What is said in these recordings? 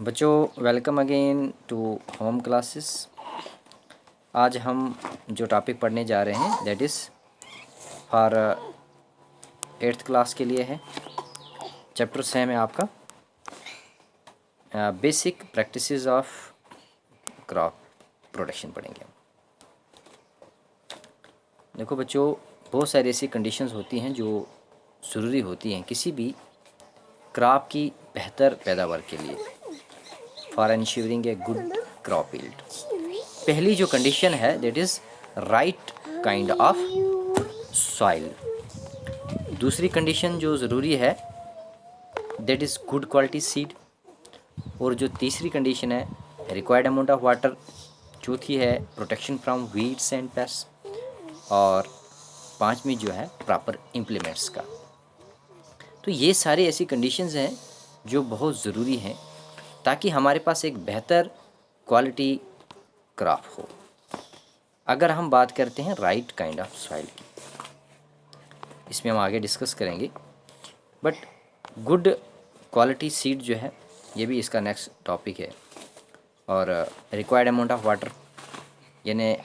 बच्चों welcome again to home classes. आज हम जो टॉपिक पढ़ने जा रहे हैं that is for 8th class के लिए है। चैप्टर सेम है आपका basic practices of crop protection पढ़ेंगे। देखो बच्चों, बहुत सारी ऐसी कंडीशंस होती हैं जो ज़रूरी होती हैं किसी भी क्रॉप की बेहतर पैदावार के लिए, for ensuring a good crop yield. पहली जो कंडीशन है that is right kind of soil. दूसरी कंडीशन जो ज़रूरी है that is good quality seed. और जो तीसरी कंडीशन है रिक्वायर्ड अमाउंट ऑफ वाटर। चौथी है protection from weeds and paste. और पांचवी जो है प्रॉपर इम्प्लीमेंट्स का। तो ये सारी ऐसी कंडीशंस हैं जो बहुत ज़रूरी हैं ताकि हमारे पास एक बेहतर क्वालिटी क्रॉप हो। अगर हम बात करते हैं राइट काइंड ऑफ सॉइल की, इसमें हम आगे डिस्कस करेंगे, बट गुड क्वालिटी सीड जो है ये भी इसका नेक्स्ट टॉपिक है। और रिक्वायर्ड अमाउंट ऑफ वाटर, यानी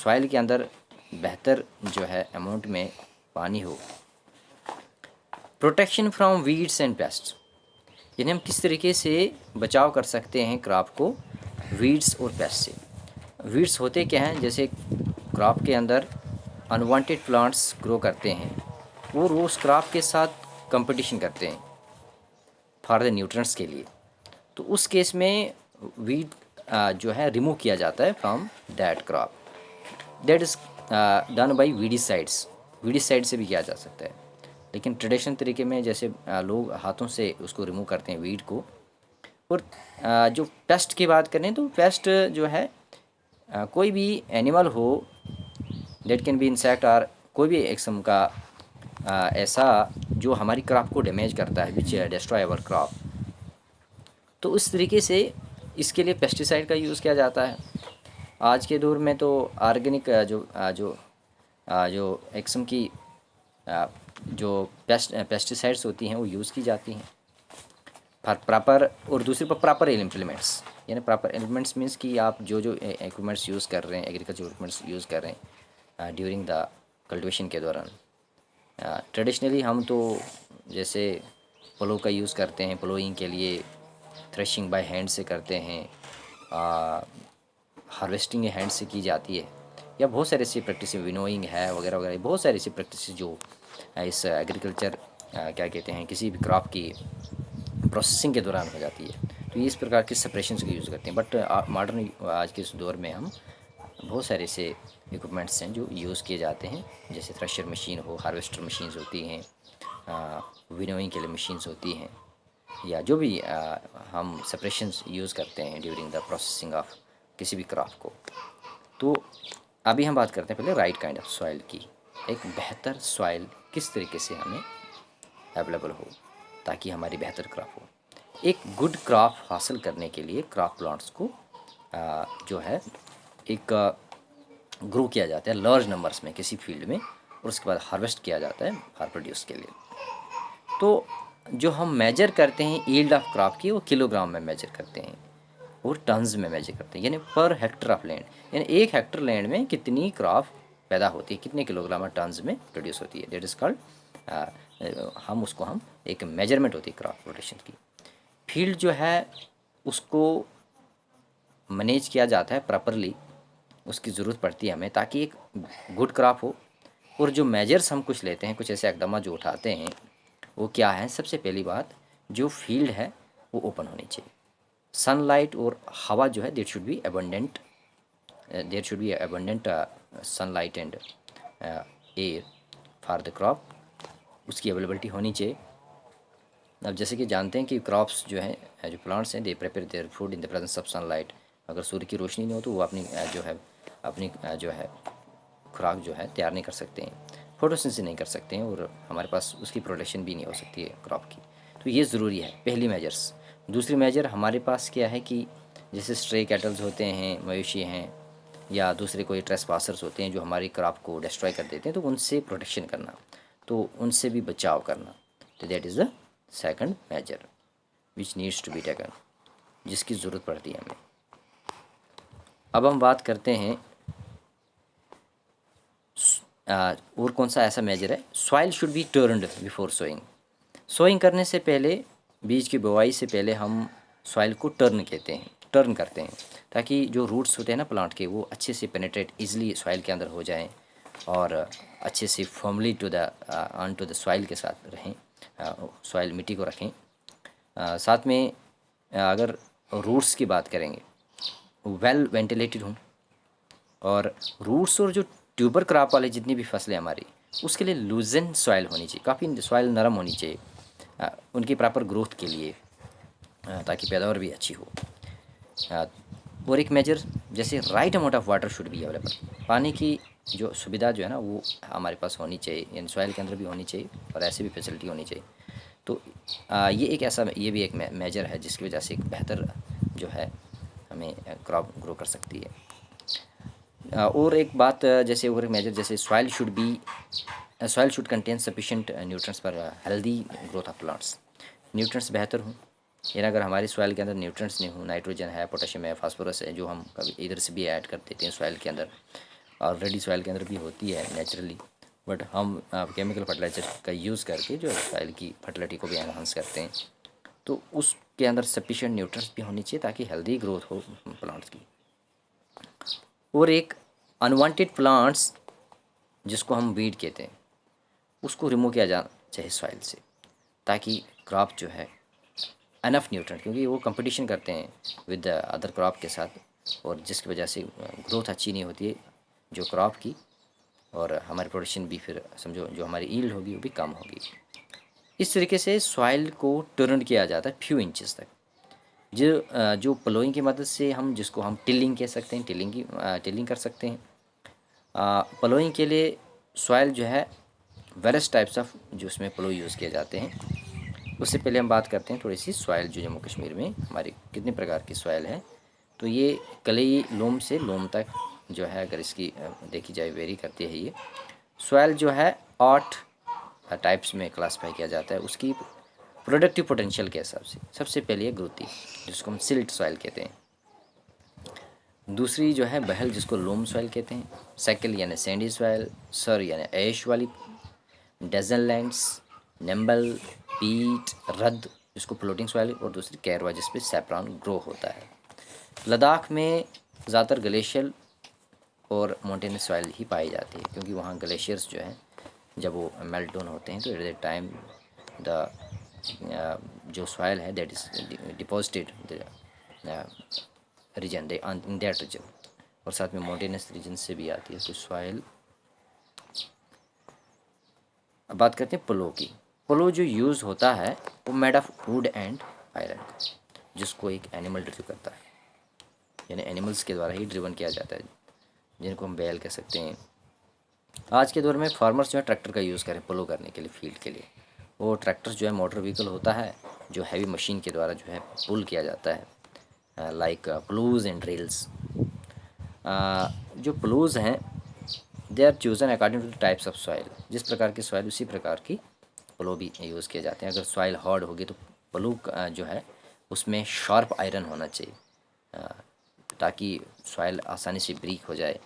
सॉइल के अंदर बेहतर जो है अमाउंट में पानी हो। Protection from weeds and paste, यानी हम किस तरीके से बचाव कर सकते हैं क्रॉप को वीड्स और पेस्ट से। वीड्स होते क्या हैं, जैसे क्रॉप के अंदर अनवांटेड प्लांट्स ग्रो करते हैं और वो उस क्रॉप के साथ कंपटीशन करते हैं फॉर द न्यूट्रिएंट्स के लिए। तो उस केस में वीड जो है रिमूव किया जाता है from that crop. That is done by weedicides. Weedicide से भी किया जा सकता है, लेकिन ट्रेडिशनल तरीके में जैसे लोग हाथों से उसको रिमूव करते हैं वीड को। और जो पेस्ट की बात करें तो पेस्ट जो है कोई भी एनिमल हो, दैट कैन बी इंसेक्ट और कोई भी एक किस्म का ऐसा जो हमारी क्रॉप को डैमेज करता है, विच डिस्ट्रॉय आवर क्रॉप। तो उस तरीके से इसके लिए पेस्टिसाइड का यूज़ किया जाता है। आज के दौर में तो ऑर्गेनिक जो एक किस्म की जो पेस्टिसाइड्स होती हैं वो यूज़ की जाती हैं फॉर प्रॉपर। और दूसरी पर प्रॉपर इम्प्लीमेंट्स, यानी प्रॉपर इम्प्लीमेंट्स मीन्स कि आप जो जो इक्विपमेंट्स यूज़ कर रहे हैं, एग्रीकल्चर इक्विपमेंट्स यूज़ कर रहे हैं ड्यूरिंग द कल्टिवेशन के दौरान। ट्रेडिशनली हम तो जैसे प्लो का यूज़ करते हैं, प्लोइंग के लिए थ्रेशिंग बाय हैंड से करते हैं, हार्वेस्टिंग हैंड से की जाती है, या बहुत सारी ऐसी प्रैक्टिस विनोइंग है वगैरह वगैरह, बहुत सारी ऐसी प्रैक्टिस जो इस एग्रीकल्चर क्या कहते हैं किसी भी क्रॉप की प्रोसेसिंग के दौरान हो जाती है। तो ये इस प्रकार के सेपरेशन का यूज़ करते हैं। बट मॉडर्न आज के इस दौर में हम बहुत सारे ऐसे इक्विपमेंट्स हैं जो यूज़ किए जाते हैं, जैसे थ्रेशर मशीन हो, हार्वेस्टर मशीन्स होती हैं, विनोइंग के लिए मशीन्स होती हैं, या जो भी हम सेपरेशंस यूज़ करते हैं ड्यूरिंग द प्रोसेसिंग ऑफ किसी भी क्रॉप को। तो अभी हम बात करते हैं पहले राइट काइंड ऑफ सॉइल की। एक बेहतर सॉइल किस तरीके से हमें अवेलेबल हो ताकि हमारी बेहतर क्रॉप हो। एक गुड क्रॉप हासिल करने के लिए क्रॉप प्लांट्स को जो है एक ग्रो किया जाता है लार्ज नंबर्स में किसी फील्ड में, और उसके बाद हार्वेस्ट किया जाता है फॉर प्रोड्यूस के लिए। तो जो हम मेजर करते हैं यील्ड ऑफ क्रॉप की, वो किलोग्राम में मेजर करते हैं और टन्स में मेजर करते हैं, यानी पर हेक्टर ऑफ लैंड, यानी 1 हेक्टर लैंड में कितनी क्रॉप पैदा होती है, कितने किलोग्राम टन्स में प्रोड्यूस होती है। दैट इज़ कॉल्ड हम एक मेजरमेंट होती है क्रॉप प्रोडक्शन की। फील्ड जो है उसको मैनेज किया जाता है प्रॉपरली, उसकी ज़रूरत पड़ती है हमें ताकि एक गुड क्रॉप हो। और जो मेजर्स हम कुछ लेते हैं, कुछ ऐसे इकदाम जो उठाते हैं, वो क्या है, सबसे पहली बात जो फील्ड है वो ओपन होनी चाहिए। सनलाइट और हवा जो है that should be abundant, there should be abundant sunlight and air for the crop, उसकी अवेलेबिलिटी होनी चाहिए। अब जैसे कि जानते हैं कि क्रॉप्स जो हैं, जो प्लांट्स हैं, they prepare their food in the presence of sunlight. अगर सूर्य की रोशनी नहीं हो तो वो अपनी खुराक जो है तैयार नहीं कर सकते हैं, फोटोसिंथेसिस नहीं कर सकते हैं, और हमारे पास उसकी प्रोडक्शन भी नहीं हो सकती है क्रॉप की। तो ये ज़रूरी है पहली मेजर्स। दूसरी मेजर हमारे पास क्या है कि जैसे स्ट्रे कैटल्स होते हैं, मवेशी हैं, या दूसरे कोई ट्रेसपासर्स होते हैं जो हमारी क्रॉप को डिस्ट्रॉय कर देते हैं, तो उनसे प्रोटेक्शन करना, तो उनसे भी बचाव करना। तो that is the second major which needs to be taken. जिसकी ज़रूरत पड़ती है हमें। अब हम बात करते हैं और कौन सा ऐसा मेजर है, soil should be turned before sowing. Sowing करने से पहले, बीज की बुवाई से पहले हम सॉइल को टर्न करते हैं, ताकि जो रूट्स होते हैं ना प्लांट के, वो अच्छे से पेनिट्रेट इजीली सॉइल के अंदर हो जाएं और अच्छे से firmly to the on to the soil के साथ रहें, सॉइल मिट्टी को रखें। साथ में अगर रूट्स की बात करेंगे, वेल वेंटिलेटेड हों, और रूट्स और जो ट्यूबर क्रॉप वाले जितनी भी फसलें हमारी, उसके लिए लूजन सॉइल होनी चाहिए, काफ़ी सॉइल नरम होनी चाहिए उनकी प्रॉपर ग्रोथ के लिए, ताकि पैदावार भी अच्छी हो। और एक मेजर, जैसे right amount of water should be available. पानी की जो सुविधा जो है ना, वो हमारे पास होनी चाहिए, यानी सॉइल के अंदर भी होनी चाहिए और ऐसी भी फैसिलिटी होनी चाहिए। तो ये एक ऐसा, ये भी एक मेजर है जिसकी वजह से एक बेहतर जो है हमें क्रॉप ग्रो कर सकती है। और एक बात, जैसे और एक मेजर, जैसे soil should contain sufficient nutrients for healthy growth of plants. Nutrients बेहतर हों, यानी अगर हमारी सॉइल के अंदर न्यूट्रिएंट्स नहीं हो, नाइट्रोजन है, पोटेशियम है, फास्फोरस है, जो हम कभी इधर से भी ऐड कर देते हैं सॉइल के अंदर, ऑलरेडी सॉइल के अंदर भी होती है नेचुरली, बट हम केमिकल फर्टिलाइजर का यूज़ करके जो सॉइल की फर्टिलिटी को भी एनहांस करते हैं, तो उसके अंदर सफिशिएंट न्यूट्रिएंट्स भी होनी चाहिए ताकि हेल्दी ग्रोथ हो प्लांट्स की। और एक अनवांटेड प्लांट्स जिसको हम वीड कहते हैं, उसको रिमूव किया जाना चाहिए सॉइल से, ताकि क्रॉप जो है अनफ न्यूट्रिएंट, क्योंकि वो कंपटीशन करते हैं विद अदर क्रॉप के साथ, और जिसकी वजह से ग्रोथ अच्छी नहीं होती है जो क्रॉप की, और हमारी प्रोडक्शन भी फिर समझो जो हमारी ईल्ड होगी वो भी कम होगी। इस तरीके से सॉइल को टर्न किया जाता है फ्यू इंचेस तक। जो प्लोइंग की मदद से हम, जिसको हम टिलिंग कह सकते हैं, टिलिंग कर सकते हैं। प्लोइंग के लिए सॉइल जो है वेरियस टाइप्स ऑफ जो उसमें प्लो यूज़ किए जाते हैं। उससे पहले हम बात करते हैं थोड़ी सी सॉइल, जो जम्मू कश्मीर में हमारी कितने प्रकार की सॉइल है। तो ये कलई लोम से लोम तक जो है, अगर इसकी देखी जाए, वेरी करती है ये सॉइल जो है 8 टाइप्स में क्लासीफाई किया जाता है उसकी प्रोडक्टिव पोटेंशियल के हिसाब से। सबसे पहले है ग्रोथी, जिसको हम सिल्ट सॉइल कहते हैं। दूसरी जो है बहल, जिसको लोम सॉइल कहते हैं। सैकल यानी सैंडी सॉइल। सर यानी ऐश वाली। डेजनलैंड्स, नंबल, पीट, रद्द, जिसको फ्लोटिंग सॉइल, और दूसरी कैरवा, जिस पे सैफ्रॉन ग्रो होता है। लद्दाख में ज़्यादातर ग्लेशियर और माउंटेनस सॉइल ही पाई जाती है, क्योंकि वहाँ ग्लेशियर्स जो हैं जब वो मेल्ट डाउन होते हैं तो एट द टाइम द जो सॉइल है that is deposited region they in that region, और साथ में माउंटेनस रीजन से भी आती है तो सॉइल। अब बात करते हैं प्लो की। प्लो जो यूज़ होता है वो made of would and iron, जिसको एक एनिमल ड्रिव करता है, यानी एनिमल्स के द्वारा ही ड्रिवन किया जाता है, जिनको हम बैल कह सकते हैं। आज के दौर में फार्मर्स जो है ट्रैक्टर का यूज़ करें प्लो करने के लिए, फील्ड के लिए। वो ट्रैक्टर्स जो है मोटर व्हीकल होता है, जो हैवी मशीन के द्वारा जो है पुल किया जाता है, लाइक प्लूज एंड ड्रिल्स। जो प्लूज हैं they are chosen according to types of soil. जिस प्रकार की सॉइल उसी प्रकार की प्लो भी यूज़ किए जाते हैं। अगर सॉइल हार्ड होगी तो प्लो जो है उसमें शार्प आयरन होना चाहिए, ताकि सॉइल आसानी से ब्रीक हो जाए।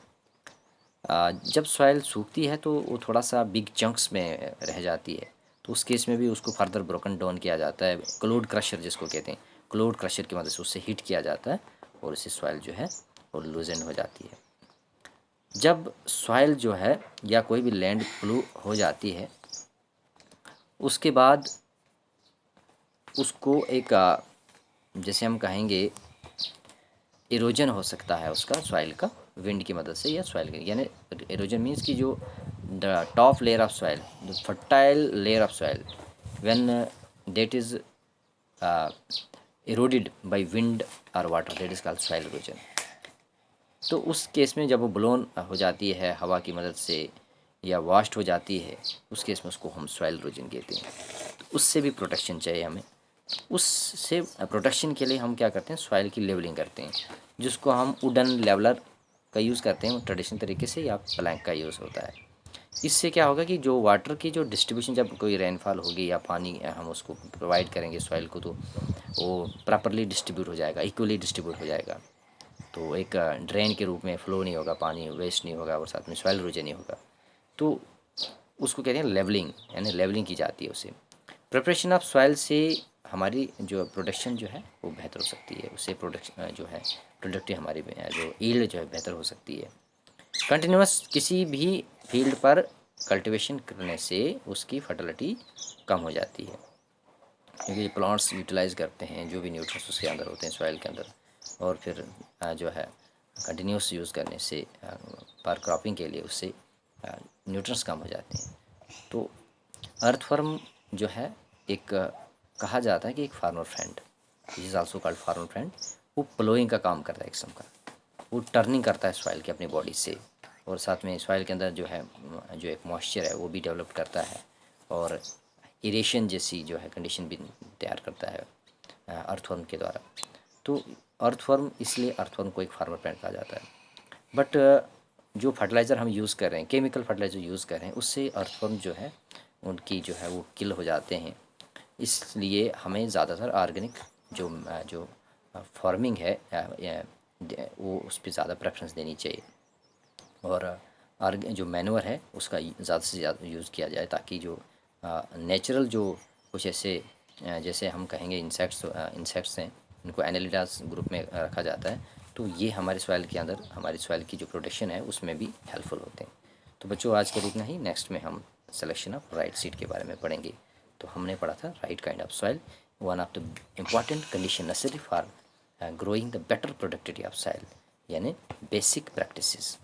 जब सॉइल सूखती है तो वो थोड़ा सा बिग चंक्स में रह जाती है, तो उस केस में भी उसको फर्दर ब्रोकन डाउन किया जाता है, क्लोड क्रशर जिसको कहते हैं। क्लोड क्रशर की मदद से उससे हीट किया जाता है और उससे सॉइल जो है वो लूजेंड हो जाती है। जब सॉइल जो है या कोई भी लैंड प्लू हो जाती है, उसके बाद उसको एक जैसे हम कहेंगे इरोजन हो सकता है उसका, सॉइल का, विंड की मदद से या सॉइल की, यानी इरोजन मीन्स कि जो the top layer of soil, the fertile layer of soil, when that is eroded by wind और water, that is called soil erosion. तो उस केस में जब वो ब्लोन हो जाती है हवा की मदद से या वाश्ड हो जाती है, उस केस में उसको हम सॉइल इरोजन कहते हैं। तो उससे भी प्रोटेक्शन चाहिए हमें। उससे प्रोटेक्शन के लिए हम क्या करते हैं, सॉइल की लेवलिंग करते हैं, जिसको हम वुडन लेवलर का यूज़ करते हैं ट्रेडिशनल तरीके से, या प्लैंक का यूज़ होता है। इससे क्या होगा कि जो वाटर की जो डिस्ट्रीब्यूशन, जब कोई रेनफॉल होगी या पानी हम उसको प्रोवाइड करेंगे सॉइल को, तो वो प्रॉपरली डिस्ट्रीब्यूट हो जाएगा, इक्वली डिस्ट्रीब्यूट हो जाएगा। तो एक ड्रेन के रूप में फ्लो नहीं होगा, पानी वेस्ट नहीं होगा और साथ में सॉइल इरोजन नहीं होगा। तो उसको कहते हैं लेवलिंग, यानी लेवलिंग की जाती है उसे। प्रिपरेशन ऑफ सॉइल से हमारी जो प्रोडक्शन जो है वो बेहतर हो सकती है, उससे प्रोडक्शन जो है प्रोडक्टिव हमारी जो ईल्ड जो है बेहतर हो सकती है। कंटिन्यूस किसी भी फील्ड पर कल्टीवेशन करने से उसकी फर्टिलिटी कम हो जाती है, क्योंकि प्लांट्स यूटिलाइज करते हैं जो भी न्यूट्रिएंट्स उसके अंदर होते हैं सॉइल के अंदर, और फिर जो है कंटिन्यूस यूज़ करने से पर क्रॉपिंग के लिए उससे न्यूट्रिएंट्स कम हो जाते हैं। तो अर्थवर्म जो है एक कहा जाता है कि एक farmer friend, is also called farmer friend. वो प्लोइंग का काम करता है एक किस्म का, वो टर्निंग करता है सॉइल की अपनी बॉडी से, और साथ में सॉइल के अंदर जो है जो एक मॉइस्चर है वो भी डेवलप करता है, और इरेशन जैसी जो है कंडीशन भी तैयार करता है अर्थवर्म के द्वारा। तो अर्थवर्म, इसलिए अर्थवर्म को एक फार्मर प्लांट कहा जाता है। बट जो फर्टिलाइज़र हम यूज़ कर रहे हैं, केमिकल फर्टिलाइज़र यूज़ कर रहे हैं, उससे अर्थवर्म जो है उनकी जो है वो किल हो जाते हैं। इसलिए हमें ज़्यादातर ऑर्गेनिक जो फार्मिंग है वो उस पर ज़्यादा प्रेफरेंस देनी चाहिए, और जो मैन्योर है उसका ज़्यादा से ज़्यादा यूज़ किया जाए, ताकि जो नेचुरल जो कुछ ऐसे जैसे हम कहेंगे इंसेक्ट्स हैं, इनको एनालिडास ग्रुप में रखा जाता है, तो ये हमारे सॉइल के अंदर हमारी सॉइल की जो प्रोटेक्शन है उसमें भी हेल्पफुल होते हैं। तो बच्चों, आज के लिए इतना ही। नेक्स्ट में हम सिलेक्शन ऑफ राइट सीड के बारे में पढ़ेंगे। तो हमने पढ़ा था right kind of soil, one of the important condition necessary for growing the better productivity of soil, यानी बेसिक प्रैक्टिसेस।